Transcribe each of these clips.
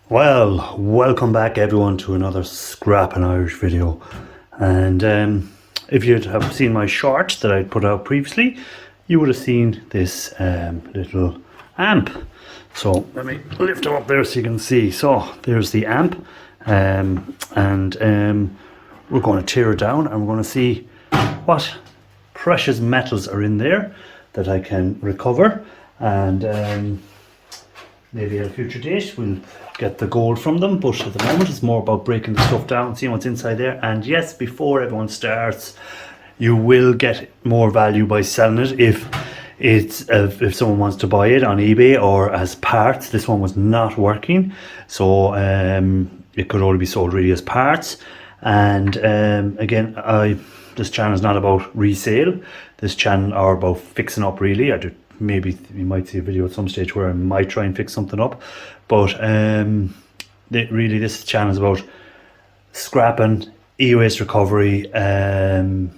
Well, welcome back everyone to another Scrapping Irish video. And if you'd have seen my short that I put out previously, you would have seen this little amp. So let me lift it up there so you can see. So there's the amp, and we're going to tear it down and we're going to see what precious metals are in there that I can recover, and maybe at a future date we'll get the gold from them, but at the moment it's more about breaking the stuff down, seeing what's inside there. And yes, before everyone starts, you will get more value by selling it if someone wants to buy it on eBay or as parts. This one was not working, so it could only be sold really as parts. And again, this channel is not about resale. This channel are about fixing up really. Maybe you might see a video at some stage where I might try and fix something up, but really this channel is about scrapping, e-waste recovery,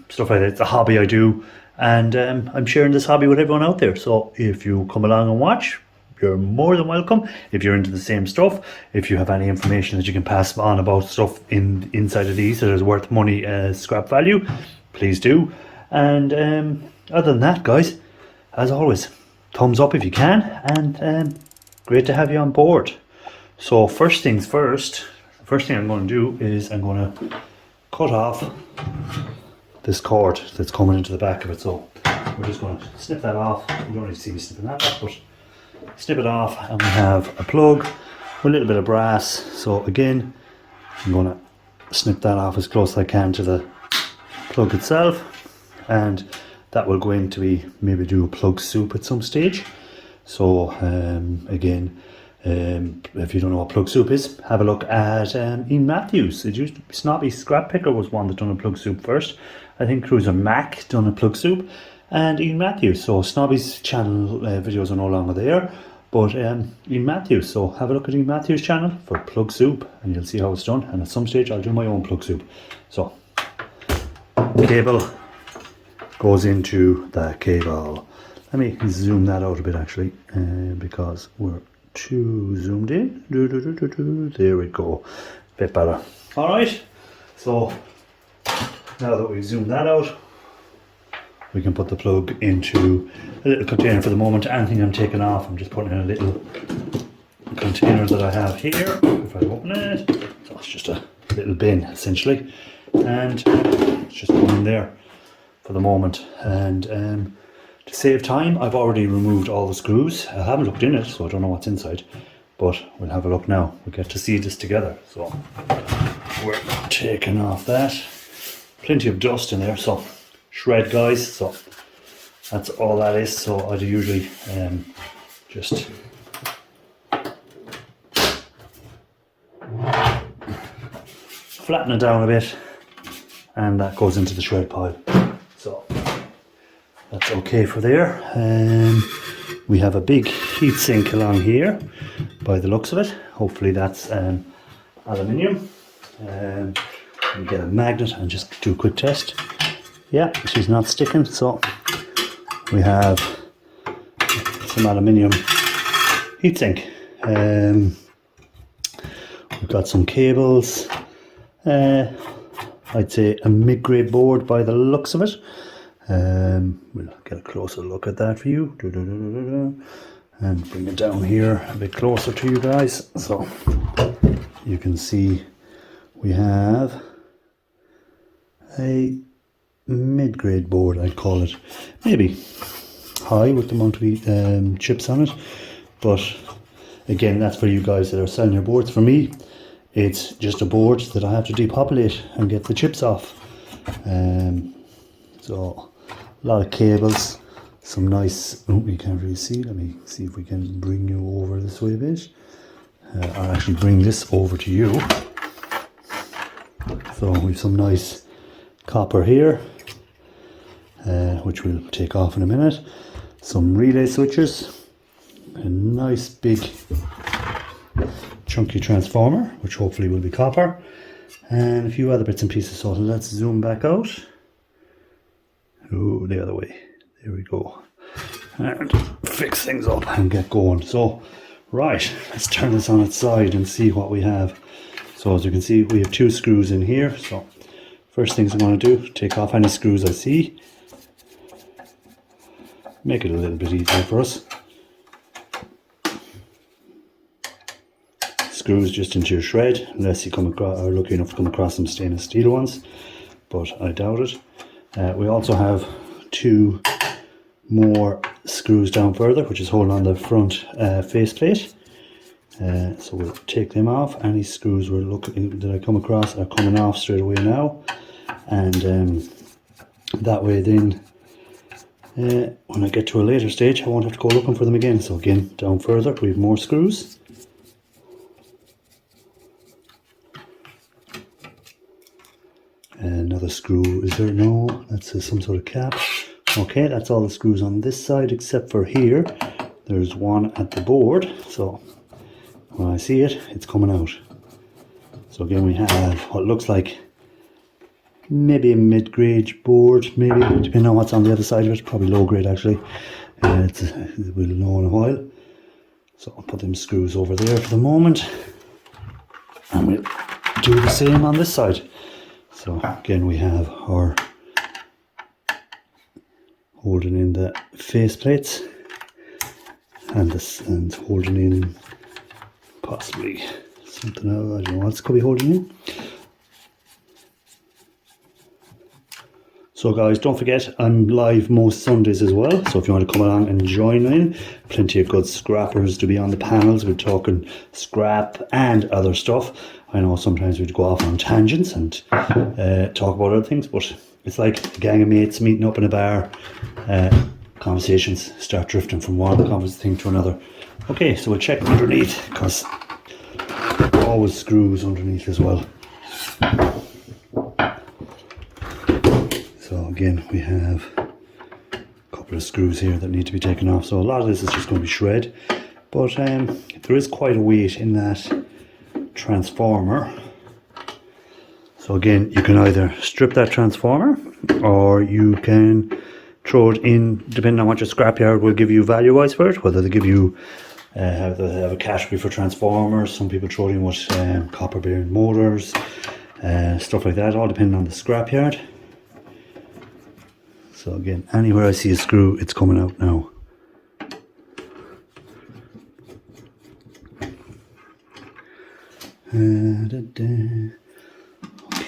stuff like that. It's a hobby I do, and I'm sharing this hobby with everyone out there. So if you come along and watch, you're more than welcome. If you're into the same stuff, if you have any information that you can pass on about stuff inside of these that is worth money, scrap value, please do. And other than that, guys, as always, thumbs up if you can, and great to have you on board. So first things first, the first thing I'm going to do is I'm going to cut off this cord that's coming into the back of it. So we're just going to snip that off. You don't need to see me snipping that off, but snip it off, and we have a plug with a little bit of brass. So again, I'm going to snip that off as close as I can to the plug itself, and that will go into maybe do a plug soup at some stage. So again, if you don't know what plug soup is, have a look at Ian Matthews. It used to be Snobby Scrap Picker was one that done a plug soup first. I think Cruiser Mac done a plug soup, and Ian Matthews. So Snobby's channel videos are no longer there, but Ian Matthews. So have a look at Ian Matthews' channel for plug soup, and you'll see how it's done. And at some stage, I'll do my own plug soup. So the cable goes into the cable. Let me zoom that out a bit actually, because we're too zoomed in. There we go, bit better. All right, so now that we've zoomed that out, we can put the plug into a little container. For the moment, anything I'm taking off, I'm just putting in a little container that I have here. If I open it, so it's just a little bin essentially, and it's just going in there for the moment. And to save time, I've already removed all the screws. I haven't looked in it, so I don't know what's inside, but we'll have a look now. We get to see this together. So we're taking off that. Plenty of dust in there, so shred, guys. So that's all that is. So I'd usually just flatten it down a bit, and that goes into the shred pile. So that's okay for there. We have a big heat sink along here by the looks of it. Hopefully that's aluminium. We get a magnet and just do a quick test. Yeah, she's not sticking. So we have some aluminium heat sink. We've got some cables. I'd say a mid-grade board by the looks of it. We'll get a closer look at that for you. And bring it down here a bit closer to you guys. So you can see we have a mid-grade board, I'd call it. Maybe high with the amount of chips on it. But again, that's for you guys that are selling your boards. For me, it's just a board that I have to depopulate and get the chips off. So a lot of cables, some nice, oh, you can't really see. Let me see if we can bring you over this way a bit. I'll actually bring this over to you. So we've some nice copper here, which we'll take off in a minute. Some relay switches, a nice big chunky transformer, which hopefully will be copper, and a few other bits and pieces. So let's zoom back out. Oh, the other way. There we go. And fix things up and get going. So Right, let's turn this on its side and see what we have. So as you can see, we have 2 screws in here. So first things I'm going to do, take off any screws I see. Make it a little bit easier for us. Screws just into your shred, unless you come across, are lucky enough to come across some stainless steel ones, but I doubt it. We also have 2 more screws down further, which is holding on the front faceplate. So we'll take them off. Any screws we're looking that I come across are coming off straight away now, and that way then when I get to a later stage I won't have to go looking for them again. So again, down further we have more screws. Another screw, is there? No, that's some sort of cap. Okay, that's all the screws on this side except for here. There's one at the board, so when I see it, it's coming out. So again, we have what looks like maybe a mid-grade board, maybe, depending on what's on the other side of it. Probably low grade actually. We'll know in a while. So I'll put them screws over there for the moment, and we'll do the same on this side. So again, we have our holding in the face plates, and this, and holding in possibly something else. I don't know what else could be holding in. So guys, don't forget I'm live most Sundays as well, so if you want to come along and join in, plenty of good scrappers to be on the panels. We're talking scrap and other stuff. I know sometimes we'd go off on tangents and talk about other things, but it's like a gang of mates meeting up in a bar. Conversations start drifting from one thing to another. Okay, so we'll check underneath, because always screws underneath as well. So again, we have a couple of screws here that need to be taken off. So a lot of this is just going to be shred, but there is quite a weight in that transformer. So again, you can either strip that transformer, or you can throw it in, depending on what your scrapyard will give you value-wise for it. Whether they give you have a category for transformers, some people throw it in with copper bearing motors, stuff like that, all depending on the scrapyard. So again, anywhere I see a screw, it's coming out now.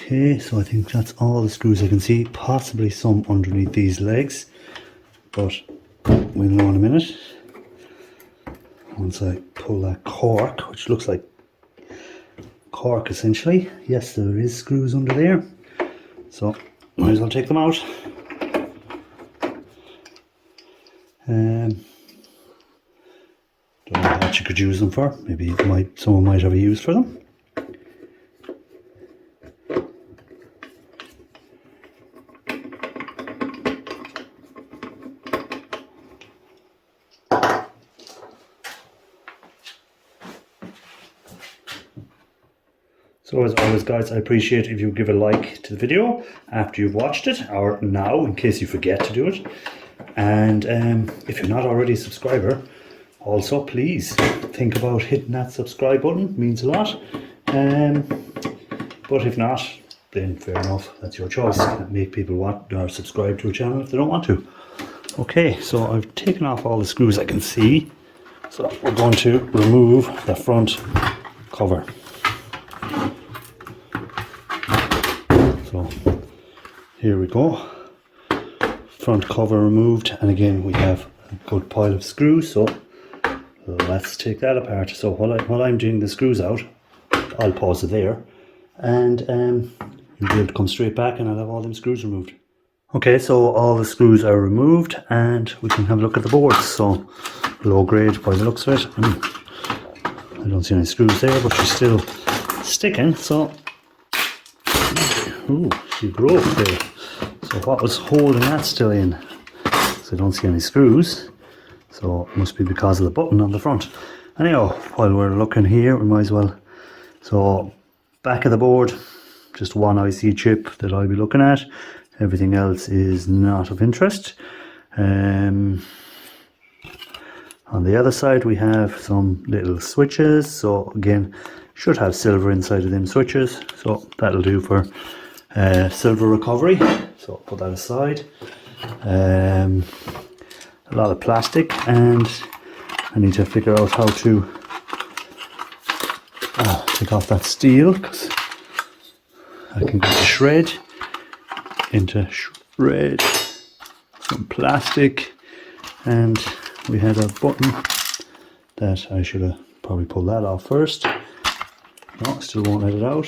Okay, so I think that's all the screws I can see, possibly some underneath these legs, but we'll know in a minute. Once I pull that cork, which looks like cork essentially, yes, there is screws under there, so might as well take them out. Don't know what you could use them for. Maybe someone might have a use for them. So as always guys, I appreciate if you give a like to the video after you've watched it, or now in case you forget to do it. And if you're not already a subscriber, also please think about hitting that subscribe button. It means a lot. But if not, then fair enough, that's your choice. Can't make people want or subscribe to a channel if they don't want to. Okay, so I've taken off all the screws I can see, so we're going to remove the front cover. So here we go, front cover removed, and again we have a good pile of screws, so let's take that apart. So while I'm doing the screws out, I'll pause it there, and you'll be able to come straight back and I'll have all them screws removed. Okay, so all the screws are removed and we can have a look at the boards. So low grade by the looks of it. I don't see any screws there, but she's still sticking, so ooh, she broke there. So what was holding that still in? So I don't see any screws, so it must be because of the button on the front. Anyhow, while we're looking here, we might as well. So back of the board, just one IC chip that I'll be looking at. Everything else is not of interest. On the other side we have some little switches, so again should have silver inside of them switches, so that'll do for silver recovery. So put that aside. A lot of plastic, and I need to figure out how to take off that steel, because I can go to shred some plastic, and we had a button that I should have probably pulled that off first. No, still won't let it out,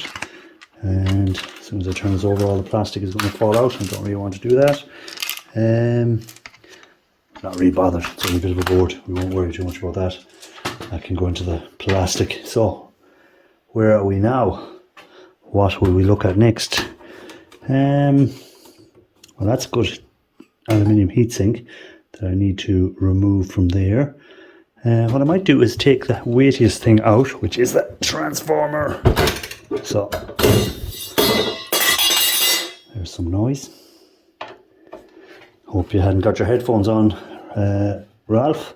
and as soon as I turn this over all the plastic is going to fall out. I don't really want to do that. Not really bothered, it's only a bit of a board, we won't worry too much about that. That can go into the plastic. So where are we now? What will we look at next? Well, that's a good aluminium heatsink that I need to remove from there. What I might do is take the weightiest thing out, which is the transformer. So there's some noise. Hope you hadn't got your headphones on, Ralph.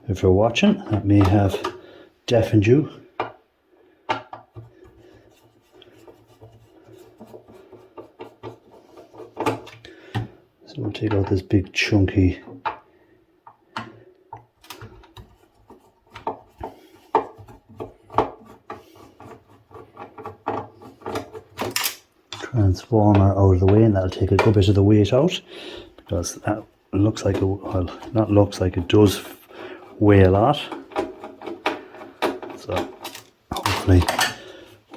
If you're watching, that may have deafened you. So we'll take out this big chunky transformer out of the way, and that'll take a good bit of the weight out, because that looks like not looks like, it does weigh a lot. So hopefully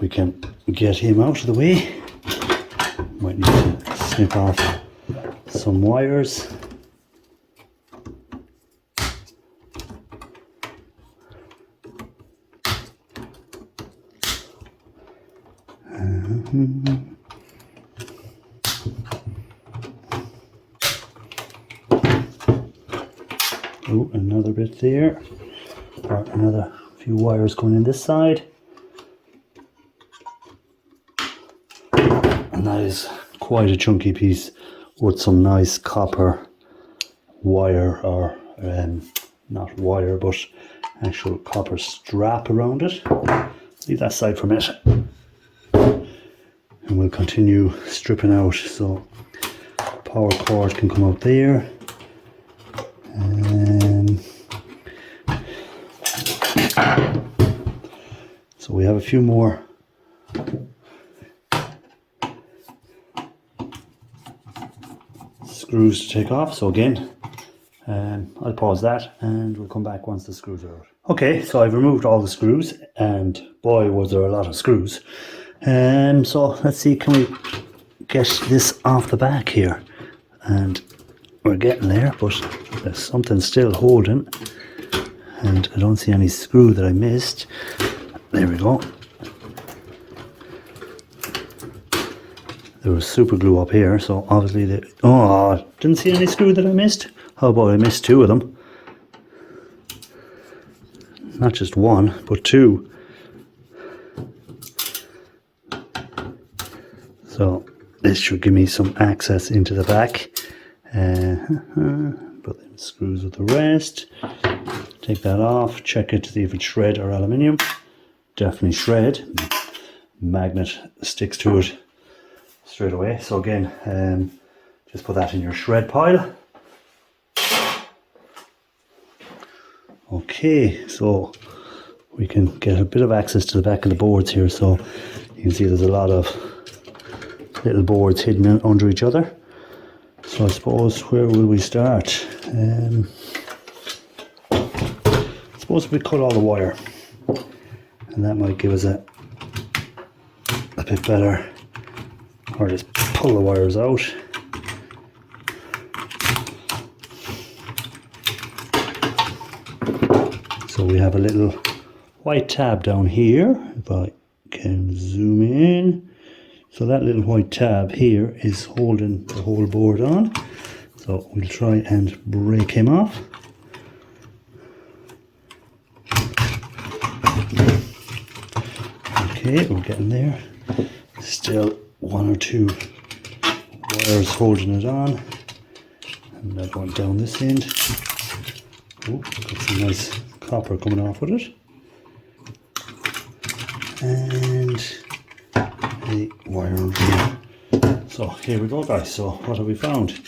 we can get him out of the way. Might need to snip off some wires. Oh, another bit there, or another few wires going in this side, and that is quite a chunky piece with some nice copper wire, or not wire but actual copper strap around it. Leave that side for a minute and we'll continue stripping out. So power cord can come out there. So we have a few more screws to take off. So again, I'll pause that and we'll come back once the screws are out. Okay, so I've removed all the screws, and boy was there a lot of screws. So let's see, can we get this off the back here? And we're getting there, but there's something still holding, and I don't see any screw that I missed. There we go. There was super glue up here, so obviously didn't see any screw that I missed. How about I missed two of them? Not just one, but two. So this should give me some access into the back. Put the screws with the rest. Take that off, check it to see if it's shred or aluminium. Definitely shred. Magnet sticks to it straight away. So again, just put that in your shred pile. Okay, so we can get a bit of access to the back of the boards here. So you can see there's a lot of little boards hidden under each other. So I suppose, where will we start? Suppose we cut all the wire, and that might give us a bit better, or just pull the wires out. So we have a little white tab down here, if I can zoom in. So that little white tab here is holding the whole board on. So we'll try and break him off. Okay, we're getting there. Still one or two wires holding it on. And that one down this end. Oh, got some nice copper coming off with it. And the wire here. So here we go, guys. So what have we found?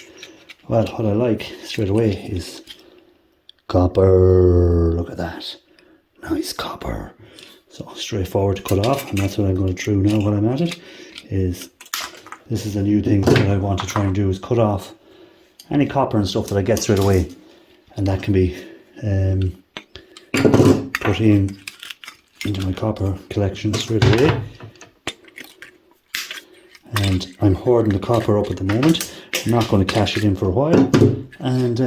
Well, what I like straight away is copper. Look at that. Nice copper. So straightforward to cut off, and that's what I'm going to do now while I'm at it. This is a new thing that I want to try and do, is cut off any copper and stuff that I get straight away, and that can be put into my copper collection straight away. And I'm hoarding the copper up at the moment. I'm not going to cash it in for a while, and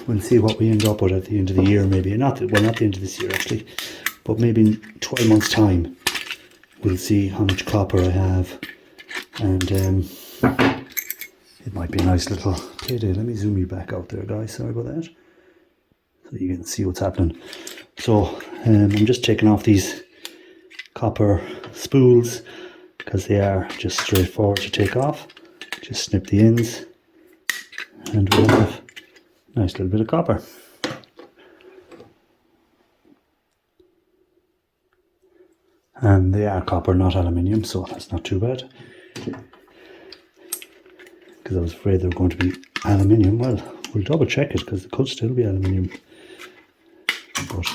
we'll see what we end up with at the end of the year. Maybe not the end of this year actually, but maybe in 12 months time we'll see how much copper I have, and it might be a nice little payday. Let me zoom you back out there, guys. Sorry about that, so you can see what's happening. So I'm just taking off these copper spools because they are just straightforward to take off. Just snip the ends and we'll have a nice little bit of copper. And they are copper, not aluminium, so that's not too bad. Because I was afraid they were going to be aluminium. Well, we'll double check it because it could still be aluminium. But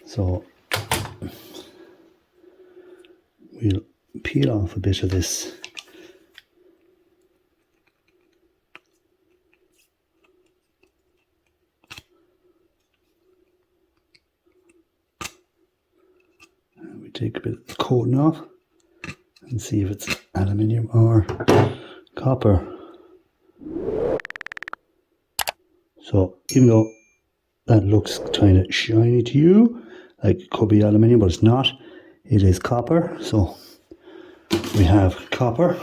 so we'll peel off a bit of this. And we take a bit of the coating off and see if it's aluminium or copper. So even though that looks kind of shiny to you, like it could be aluminium, but it's not. It is copper. So we have copper.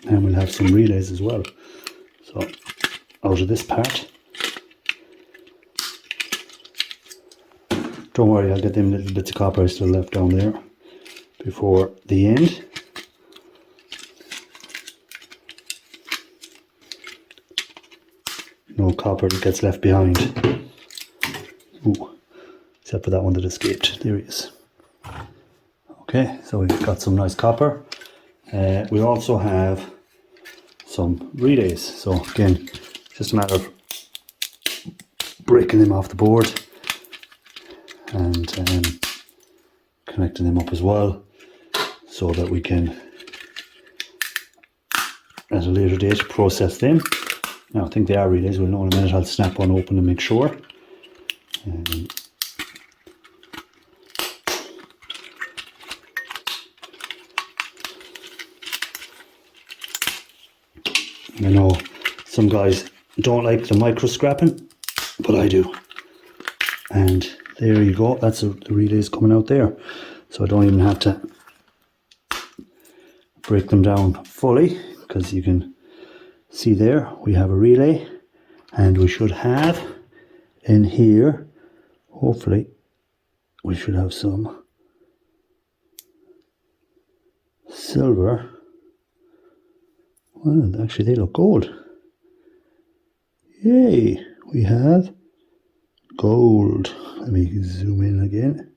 And we'll have some relays as well. So out of this part. Don't worry, I'll get them little bits of copper I still left down there before the end. No copper that gets left behind. Ooh, except for that one that escaped. There he is. Okay, so we've got some nice copper. We also have some relays. So again, just a matter of breaking them off the board and connecting them up as well, so that we can at a later date process them. Now I think they are relays. We'll know in a minute. I'll snap one open and make sure. I know some guys don't like the micro scrapping, but I do. And there you go. That's the relays coming out there. So I don't even have to break them down fully, because you can see there we have a relay, and we should have in here, hopefully we should have some silver. Well, actually they look gold. Yay, we have gold. Let me zoom in again.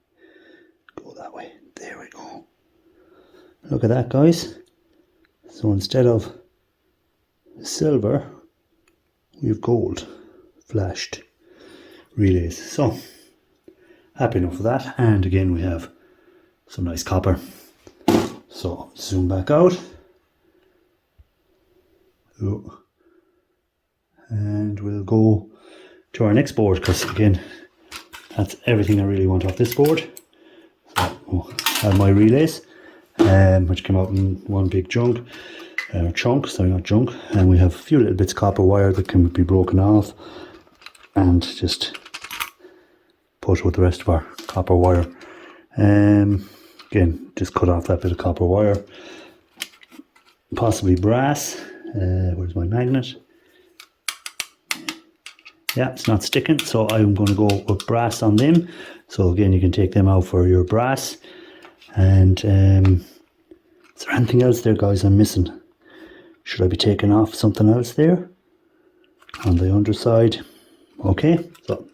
Go that way. There we go. Look at that, guys. So instead of silver, we have gold flashed relays. So happy enough with that. And again, we have some nice copper. So zoom back out. Ooh. And we'll go to our next board, because again, that's everything I really want off this board. So I have my relays, which came out in one big chunk, sorry, not junk, and we have a few little bits of copper wire that can be broken off and just put with the rest of our copper wire. Again, just cut off that bit of copper wire, possibly brass. Where's my magnet? yeah, it's not sticking, so I'm going to go with brass on them. So again, you can take them out for your brass. And is there anything else there, guys, I'm missing? Should I be taking off something else there on the underside? Okay, so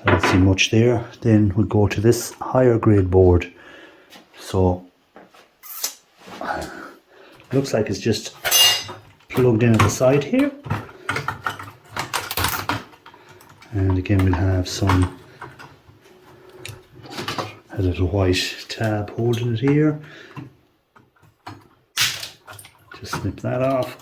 I don't see much there. Then we'll go to this higher grade board. So looks like it's just plugged in at the side here. And again, we'll have a little white tab holding it here. Just snip that off.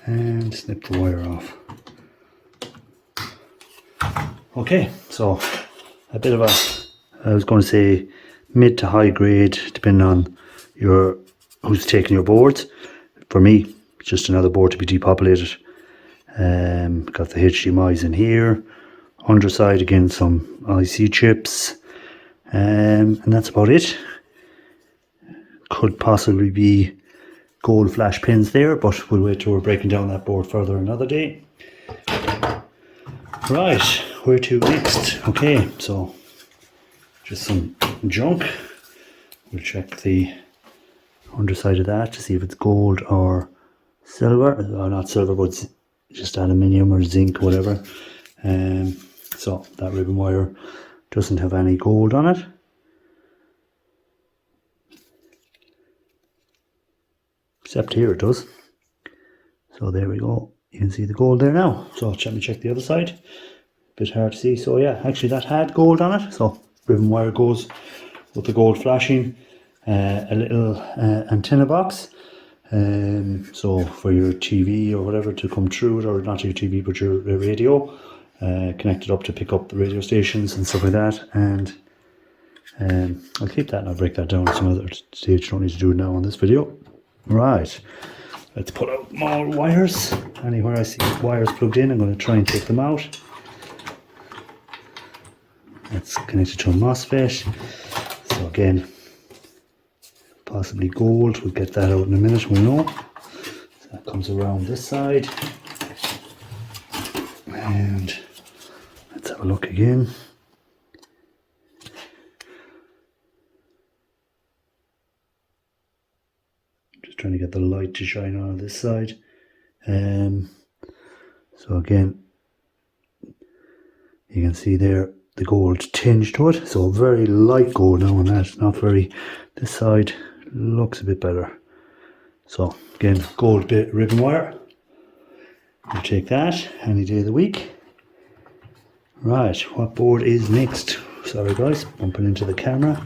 And snip the wire off. Okay, so a bit of I was going to say mid to high grade, depending on who's taking your boards. For me, it's just another board to be depopulated. Got the HDMI's in here. Underside, again, some IC chips. And that's about it. Could possibly be gold flash pins there, but we'll wait till we're breaking down that board further another day. Right, where to next? Okay, so just some junk. We'll check the underside of that to see if it's gold or silver. Or not silver, but just aluminium or zinc, whatever. So that ribbon wire doesn't have any gold on it. Except here it does. So there we go. You can see the gold there now. So let me check the other side. Bit hard to see. So yeah, actually that had gold on it. So ribbon wire goes with the gold flashing. A little antenna box. So for your TV or whatever to come through it, or not your TV but your radio. Connected up to pick up the radio stations and stuff like that. And I'll keep that and I'll break that down at some other stage. Don't need to do it now on this video. Right, let's pull out more wires. Anywhere I see wires plugged in, I'm going to try and take them out. That's connected to a MOSFET. So again, possibly gold. We'll get that out in a minute, we'll know. So that comes around this side. And let's have a look again. Trying to get the light to shine on this side. So again, you can see there the gold tinge to it. So very light gold now on that. Not very. This side looks a bit better. So again, gold bit ribbon wire. We'll take that any day of the week. Right, what board is next? Sorry guys, bumping into the camera.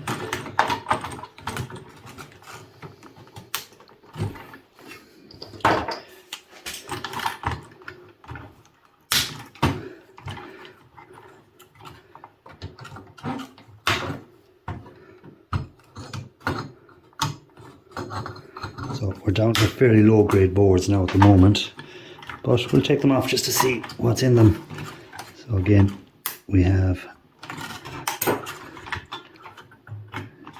So we're down to fairly low grade boards now at the moment, but we'll take them off just to see what's in them. So again, we have a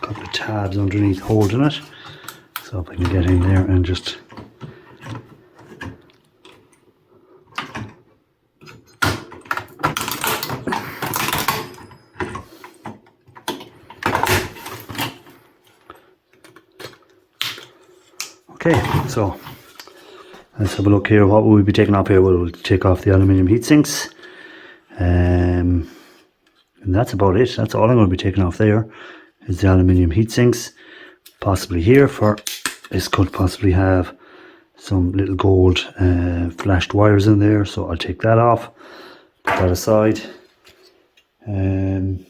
couple of tabs underneath holding it. So if I can get in there and just okay, so let's have a look here. What will we be taking off here? We'll take off the aluminium heat sinks. And that's about it. That's all I'm going to be taking off there is the aluminium heat sinks. Possibly here for this could possibly have some little gold flashed wires in there. So I'll take that off, put that aside. You've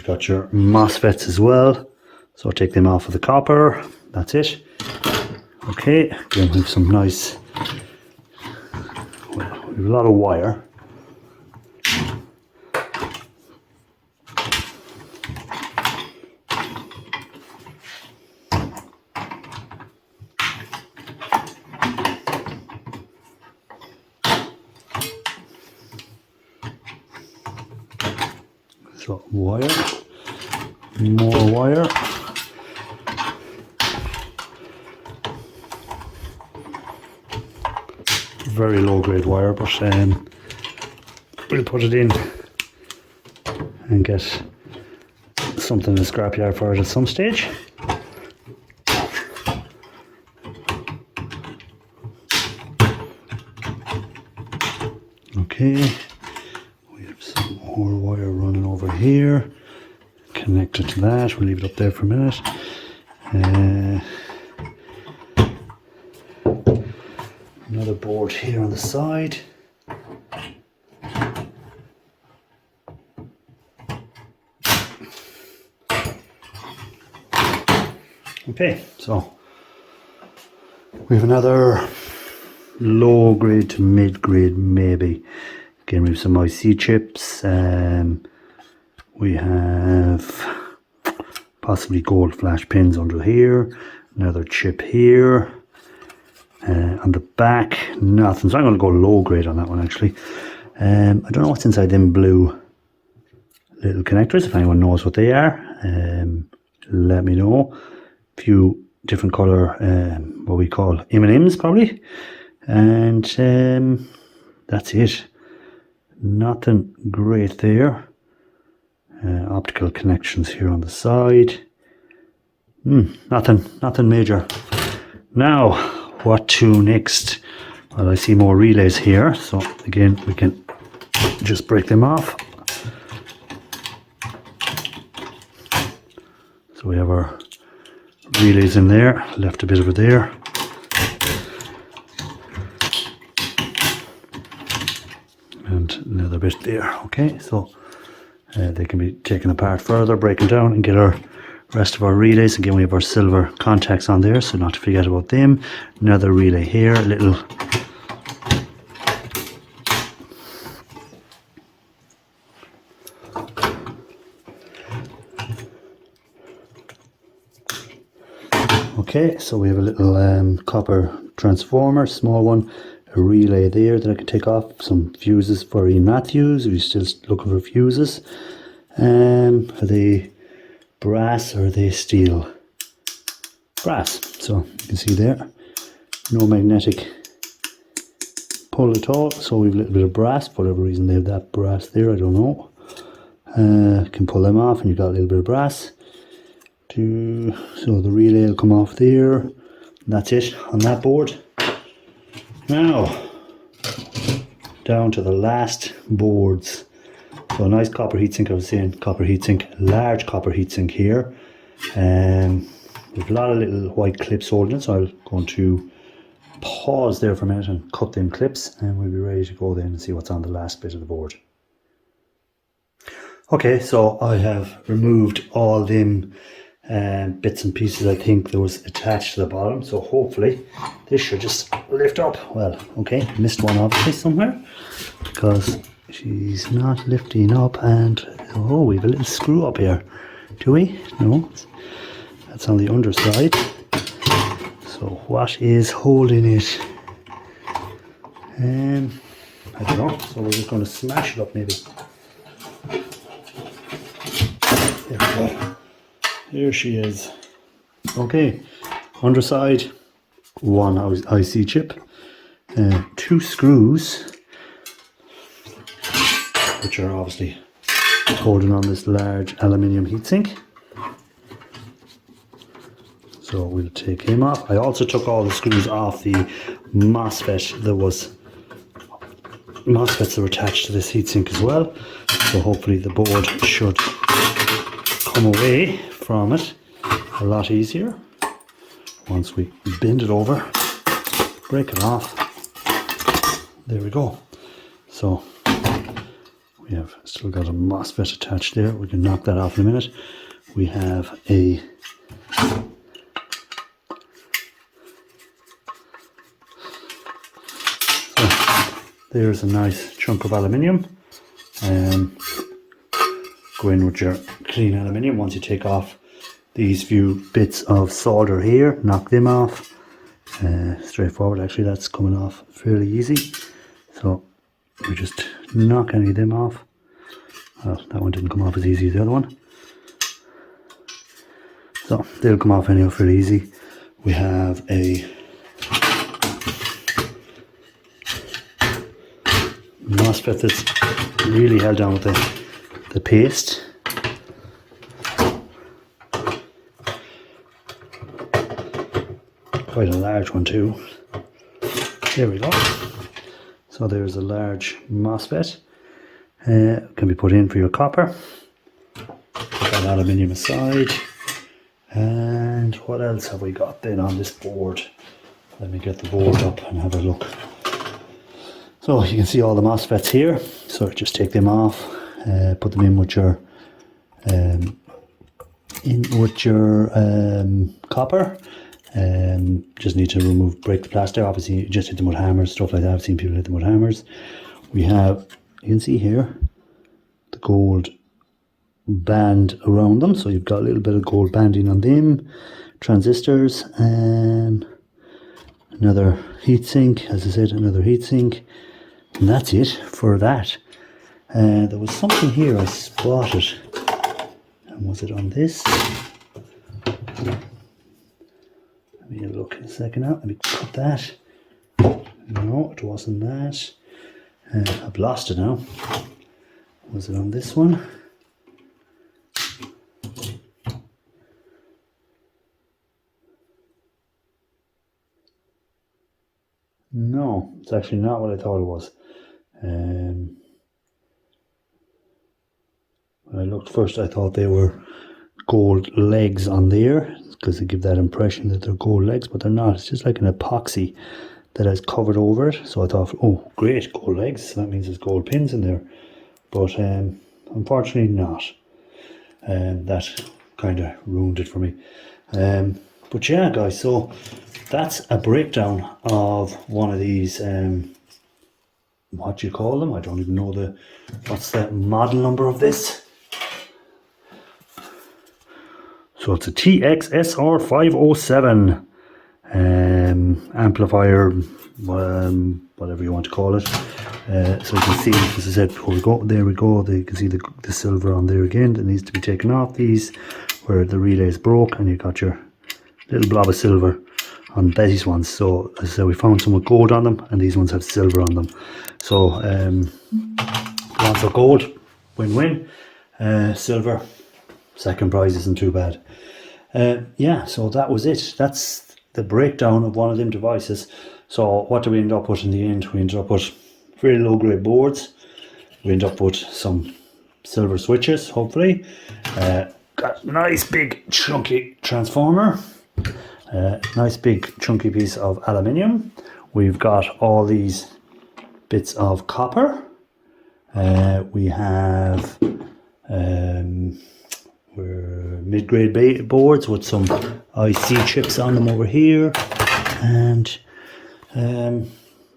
got your MOSFETs as well. So I'll take them off of the copper. That's it. Okay, again we have some nice, we have a lot of wire. So wire, more wire. very low grade wire, but we'll put it in and get something in the scrapyard for it at some stage. Okay, we have some more wire running over here, connected to that. We'll leave it up there for a minute. Another board here on the side. Okay, so we have another low grade to mid grade maybe. Again, we have some IC chips. We have possibly gold flash pins under here. Another chip here. On the back, nothing. So I'm going to go low grade on that one actually. I don't know what's inside them blue little connectors. If anyone knows what they are, let me know. A few different colour, what we call M&Ms probably. And that's it. Nothing great there. Optical connections here on the side. Nothing major. Now, what to next? Well, I see more relays here, so again we can just break them off. So we have our relays in there, left a bit of it there. And another bit there. Okay, so they can be taken apart further, breaking down, and get our rest of our relays. Again, we have our silver contacts on there, so not to forget about them. Another relay here, a little okay, so we have a little copper transformer, small one, a relay there that I can take off, some fuses for Ian Matthews, who's still looking for fuses. Are they brass or are they steel? Brass. So you can see there, no magnetic pull at all. So we have a little bit of brass. For whatever reason they have that brass there, I don't know. Can pull them off and you've got a little bit of brass. So the relay will come off there. And that's it on that board. Now down to the last boards. So a nice copper heatsink, I was saying, copper heatsink, large copper heatsink here. With a lot of little white clips holding it, so I'm going to pause there for a minute and cut them clips, and we'll be ready to go then and see what's on the last bit of the board. Okay, so I have removed all them bits and pieces I think that was attached to the bottom, so hopefully this should just lift up. Well, okay, missed one obviously somewhere because she's not lifting up, and oh, we have a little screw up here. Do we? No, that's on the underside. So what is holding it? I don't know, so we're just going to smash it up maybe. There we go. Here she is. Okay, underside, one IC chip, two screws, which are obviously holding on this large aluminium heatsink. So we'll take him off. I also took all the screws off the MOSFETs that were attached to this heatsink as well. So hopefully the board should come away from it a lot easier once we bend it over, break it off. There we go. So we have still got a MOSFET attached there. We can knock that off in a minute. We have a there's a nice chunk of aluminium. Go in with your clean aluminium once you take off these few bits of solder here, knock them off. Straightforward, actually, that's coming off fairly easy. So we just knock any of them off. Well, that one didn't come off as easy as the other one. So they'll come off anyhow fairly easy. We have a MOSFET that's really held down with the paste. Quite a large one too. There we go. So there's a large MOSFET. Can be put in for your copper. Put that aluminium aside. And what else have we got then on this board? Let me get the board up and have a look. So you can see all the MOSFETs here. So just take them off, put them in with your copper. Just need to break the plastic. Obviously, you just hit them with hammers, stuff like that. I've seen people hit them with hammers. We have, you can see here, the gold band around them. So you've got a little bit of gold banding on them. Transistors, another heatsink, as I said, another heatsink. And that's it for that. There was something here I spotted. And was it on this? Let me have a look in a second now. Let me cut that. No, it wasn't that. I've lost it now. Was it on this one? No, it's actually not what I thought it was. When I looked first, I thought they were gold legs on there, because they give that impression that they're gold legs, but they're not. It's just like an epoxy that has covered over it. So I thought, oh great, gold legs, so that means there's gold pins in there. But unfortunately not. That kind of ruined it for me. But yeah guys, so that's a breakdown of one of these, what do you call them? I don't even know what's the model number of this. So it's a TX-SR507 amplifier, whatever you want to call it. So you can see, as I said before we go, there we go, you can see the silver on there again that needs to be taken off. These where the relay is broke, and you got your little blob of silver on these ones. So as I said, we found some with gold on them, and these ones have silver on them. So ones are gold, win-win. Silver, second prize isn't too bad. Yeah, so that was it. That's the breakdown of one of them devices. So what do we end up with in the end? We ended up with very low grade boards. We end up with some silver switches, hopefully. Got a nice big chunky transformer. Nice big chunky piece of aluminium. We've got all these bits of copper. We have mid-grade boards with some IC chips on them over here, and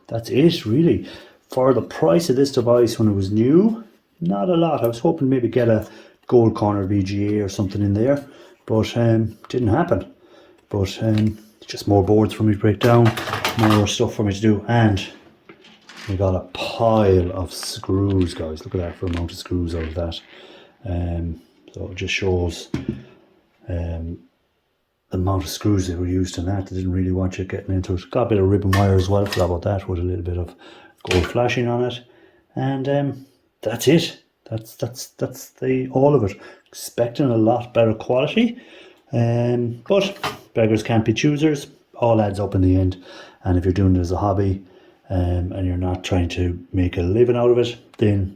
that's it really. For the price of this device when it was new, not a lot. I was hoping maybe get a gold corner VGA or something in there, but didn't happen. But just more boards for me to break down, more stuff for me to do, and we got a pile of screws, guys. Look at that, for a amount of screws out of that. So it just shows the amount of screws that were used in that. They didn't really want you getting into it. Got a bit of ribbon wire as well, forgot about that, with a little bit of gold flashing on it. And that's it. That's all of it. Expecting a lot better quality. But beggars can't be choosers. All adds up in the end. And if you're doing it as a hobby, and you're not trying to make a living out of it, then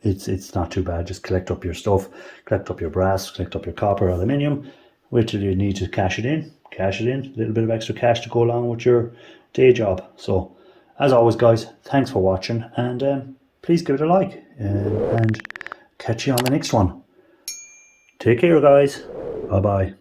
it's not too bad. Just collect up your stuff, collect up your brass, collect up your copper, aluminium. Wait till you need to cash it in, a little bit of extra cash to go along with your day job. So as always guys, thanks for watching, and please give it a like, and catch you on the next one. Take care guys, bye bye.